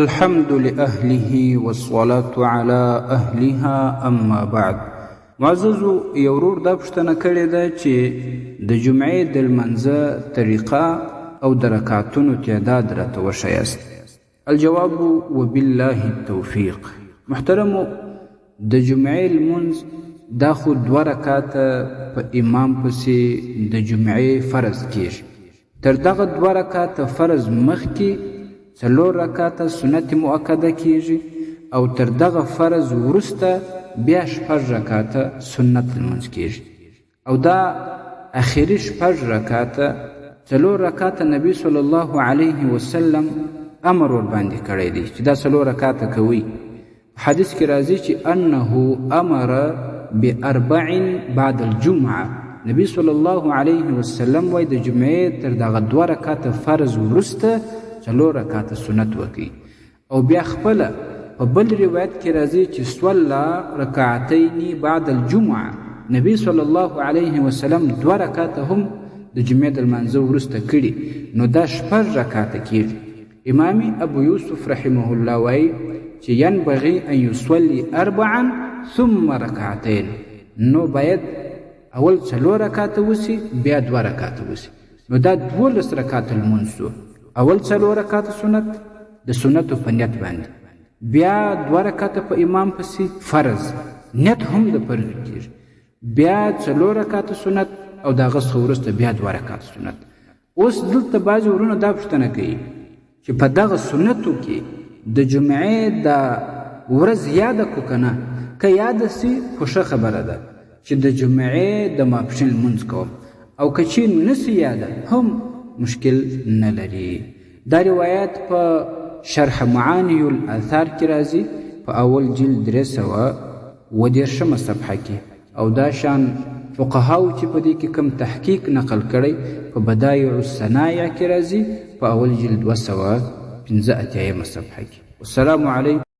الحمد لأهله والصلاة على أهلها اما بعد. معززو یو ورور دا پوښتنه کړې ده چې د جمعې د لمانځه طریقه او د رکعتونو تعداد راته وښایاست. الجواب وبالله التوفیق. محترمو، د جمعې لمونځ دا خو 2 رکعاته په امام پسې د جمعې فرض کیږي. تر دغه 2 رکعاته فرض مخکې 4 رکعاته سنت مؤکده کیږي او تر دغه فرض وروسته بیا 6 رکعاته سنت لمونځ کیږي او دا اخري 6 رکعاته 4 رکعاته نبی صلی الله علیه وسلم امر ور باندې کړی دی چې دا 4 رکعاته کوي. حدیث کې راځي چې انه امر ب4 بعد الجمعه. نبی صلی الله علیه وسلم وای د جمعې تر دغه 2 رکعاته فرض وروسته 4 رکعاته سنت وکړي او بیا خپل په بل روایت کې راځي چې صلی رکعتین بعد الجمعه. نبی صلی الله علیه وسلم 2 رکعاته هم د جمعې د لمانځه وروسته کړي، نو دا 6 رکعاته کېږي. امام ابو یوسف رحمه الله وایي چې ینبغي ان یصلي 4 ثم رکعتین، نو باید اول 4 رکعاته وسی بیا 2 رکعاته وسی، نو دا 12 رکعاته لمونځ شو. اول 4 رکعاته سنت د سنتو په نیت باندې، بیا 2 رکعاته په امام پسې فرض نیت هم د فرض کېږي، بیا 4 رکعاته سنت او د هغه څخه وروسته بیا 2 رکعاته سنت. اوس دلته بعضې ورونه دا پوښتنه کوي چې په دغه سنتو کې د جمعې دا ورځ یاده کو که نه؟ که یاده سي خو ښه خبره ده چې د جمعې د ماپښین لمونځ کوم، او که چېرې نسي یاده هم مشکل نه لري. دا روایت په شرح معانی الاثار کې راځي په اول جلد 313 صفحه کې، او دا شان فقهاو چې په دې کې کم تحقیق نقل کړی په بدایع الصنایع کې راځي په اول جلد 285 صفحه کې. والسلام علیکم